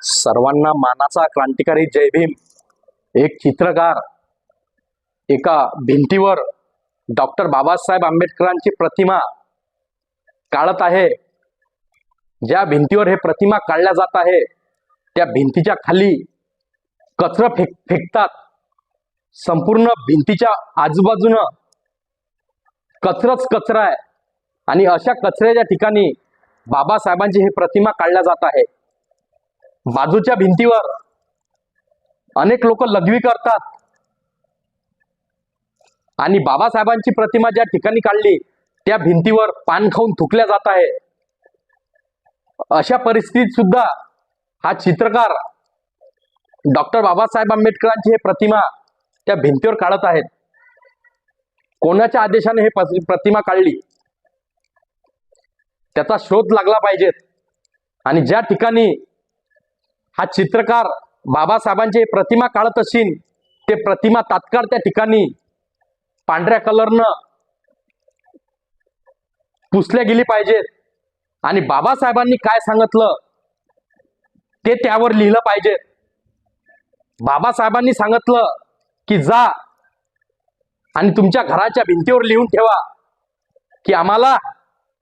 सर्वांना मानाचा क्रांतिकारी जय भीम। एक चित्रकार एका भिंतीवर डॉक्टर बाबासाहेब आंबेडकरांची प्रतिमा काढत आहे। ज्या भिंतीवर हे प्रतिमा काढल्या जात आहे त्या भिंतीच्या खाली कचरा फेकतात। संपूर्ण भिंतीच्या आजूबाजूने कचराच कचरा आहे आणि अशा कचऱ्याच्या ठिकाणी बाबासाहेबांची ही प्रतिमा काढल्या जात आहे। बाजूच्या भिंतीवर अनेक लोक लघवी करतात आणि बाबासाहेबांची प्रतिमा ज्या ठिकाणी काढली त्या भिंतीवर पान खाऊन थुकल्या जात आहे। अशा परिस्थितीत सुद्धा हा चित्रकार डॉक्टर बाबासाहेब आंबेडकरांची ही प्रतिमा त्या भिंतीवर काढत आहेत। कोणाच्या आदेशाने हे प्रतिमा काढली त्याचा शोध लागला पाहिजे आणि ज्या ठिकाणी हा चित्रकार बाबासाहेबांची प्रतिमा काढत असेल ते प्रतिमा तात्काळ त्या ठिकाणी पांढऱ्या कलरनं पुसल्या गेली पाहिजेत आणि बाबासाहेबांनी काय सांगितलं ते त्यावर लिहिलं पाहिजे। बाबासाहेबांनी सांगितलं की जा आणि तुमच्या घराच्या भिंतीवर लिहून ठेवा की आम्हाला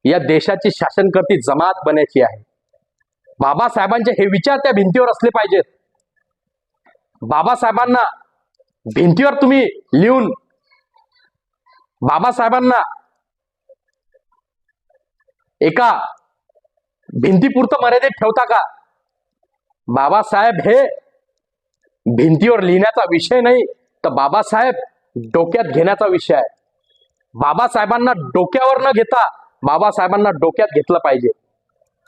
या देशाची शासनकर्ती जमात बनायची आहे। बाबासाहेबांचे हे विचार त्या भिंतीवर असले पाहिजेत। बाबासाहेबांना भिंतीवर तुम्ही लिहून बाबासाहेबांना एका भिंतीपुरतं मर्यादित ठेवता का? बाबासाहेब हे भिंतीवर लिहिण्याचा विषय नाही तर बाबासाहेब डोक्यात घेण्याचा विषय आहे। बाबासाहेबांना डोक्यावर न घेता बाबासाहेबांना डोक्यात घेतलं पाहिजे।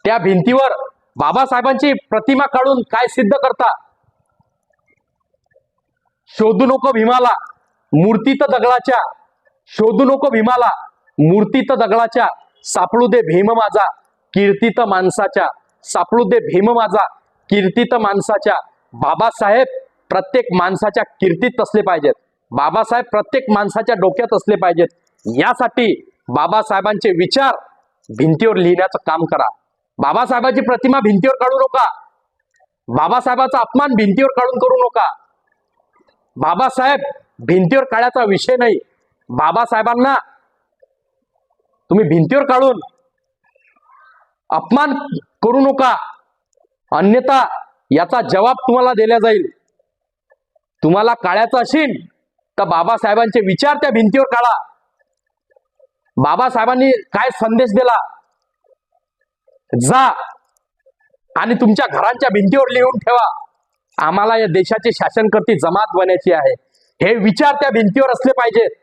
त्या भिंतीवर बाबासाहेबांची प्रतिमा काढून काय सिद्ध करता? शोधू नको भीमाला मूर्ती तर दगडाच्या, शोधू नको भीमाला मूर्ती तर दगडाच्या, सापडू दे भीम माझा कीर्ती तर माणसाच्या, सापडू दे भीम माझा कीर्ती तर माणसाच्या। बाबासाहेब प्रत्येक माणसाच्या कीर्तीत असले पाहिजेत। बाबासाहेब प्रत्येक माणसाच्या डोक्यात असले पाहिजेत। यासाठी बाबासाहेबांचे विचार भिंतीवर लिहिण्याचं काम करा। बाबासाहेबांची प्रतिमा भिंतीवर काढू नका। बाबासाहेबांचा अपमान भिंतीवर काढून करू नका। बाबासाहेब भिंतीवर काढायचा विषय नाही। बाबासाहेबांना तुम्ही भिंतीवर काढून अपमान करू नका, अन्यथा याचा जवाब तुम्हाला दिला जाईल। तुम्हाला काढायचं असेल तर बाबासाहेबांचे विचार त्या भिंतीवर काढा। बाबासाहेबांनी काय संदेश दिला जा आणि तुमच्या घरांच्या भिंतीवर लिहून ठेवा, आम्हाला या देशाची शासनकर्ती जमात बनायची आहे। हे विचार त्या भिंतीवर असले पाहिजेत।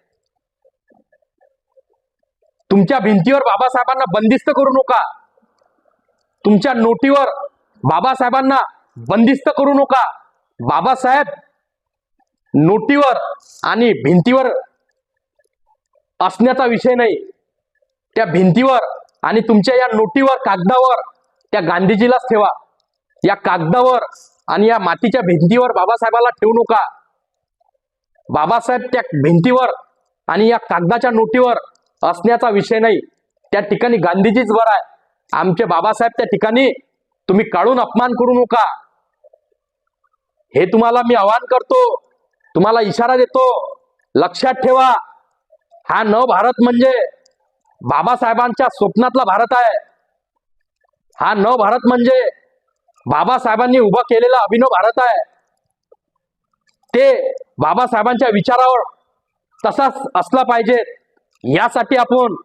तुमच्या भिंतीवर बाबासाहेबांना बंदिस्त करू नका। तुमच्या नोटीवर बाबासाहेबांना बंदिस्त करू नका। बाबासाहेब नोटीवर आणि भिंतीवर असण्याचा विषय नाही। त्या भिंतीवर आणि तुमच्या या नोटीवर कागदावर त्या गांधीजीलाच ठेवा। या कागदावर आणि या मातीच्या भिंतीवर बाबासाहेबाला ठेवू नका। बाबासाहेब त्या भिंतीवर आणि या कागदाच्या नोटीवर असण्याचा विषय नाही। त्या ठिकाणी गांधीजीच बरं आहे। आमचे बाबासाहेब त्या ठिकाणी तुम्ही काढून अपमान करू नका। हे तुम्हाला मी आवाहन करतो, तुम्हाला इशारा देतो। लक्षात ठेवा, हा नव भारत म्हणजे बाबासाहेबांच्या स्वप्नातला भारत आहे। हा नव भारत म्हणजे बाबासाहेबांनी उभा केलेला अभिनव भारत आहे। ते बाबासाहेबांच्या विचारावर तसाच असला पाहिजे। यासाठी आपण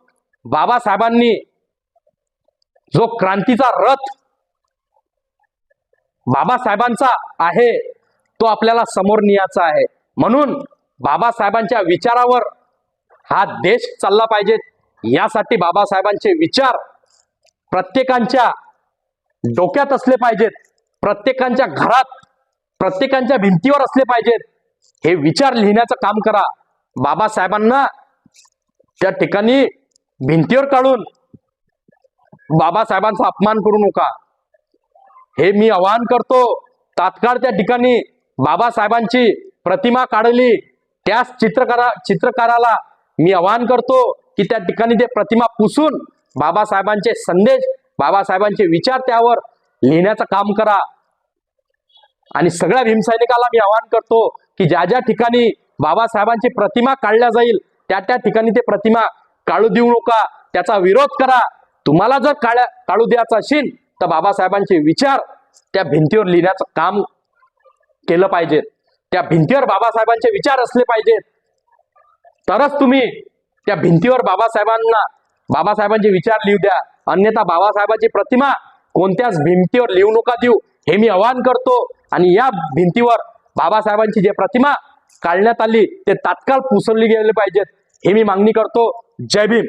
बाबासाहेबांनी जो क्रांतीचा रथ बाबासाहेबांचा आहे तो आपल्याला समोर न्यायचा आहे। म्हणून बाबासाहेबांच्या विचारावर हा देश चालला पाहिजे। यासाठी बाबासाहेबांचे विचार प्रत्येकांच्या डोक्यात असले पाहिजेत, प्रत्येकांच्या घरात, प्रत्येकांच्या भिंतीवर असले पाहिजेत। हे विचार लिहिण्याचं काम करा। बाबासाहेबांना त्या ठिकाणी भिंतीवर काढून बाबासाहेबांचा अपमान करू नका, हे मी आवाहन करतो। तात्काळ त्या ठिकाणी बाबासाहेबांची प्रतिमा काढली त्याच चित्रकाराला मी आवाहन करतो की त्या ठिकाणी ते प्रतिमा पुसून बाबासाहेबांचे संदेश, बाबासाहेबांचे विचार त्यावर लिहिण्याचं काम करा। आणि सगळ्या भीमसैनिकाला मी आवाहन करतो की ज्या ज्या ठिकाणी बाबासाहेबांची प्रतिमा काढल्या जाईल त्या त्या ठिकाणी ते प्रतिमा काढू देऊ नका, त्याचा विरोध करा. तुम्हाला जर काढू द्यायचं असेल तर बाबासाहेबांचे विचार त्या भिंतीवर लिहिण्याचं काम केलं पाहिजे. त्या भिंतीवर बाबासाहेबांचे विचार असले पाहिजेत, तरच तुम्ही त्या भिंतीवर बाबासाहेबांचे विचार लिहू द्या. अन्यथा बाबासाहेबांची प्रतिमा कोणत्याच भिंतीवर लिहू नका देऊ, हे मी आवाहन करतो. आणि या भिंतीवर बाबासाहेबांची जे प्रतिमा काढण्यात आली ते तात्काळ पुसली गेली पाहिजेत, हे मी मागणी करतो. जय भीम.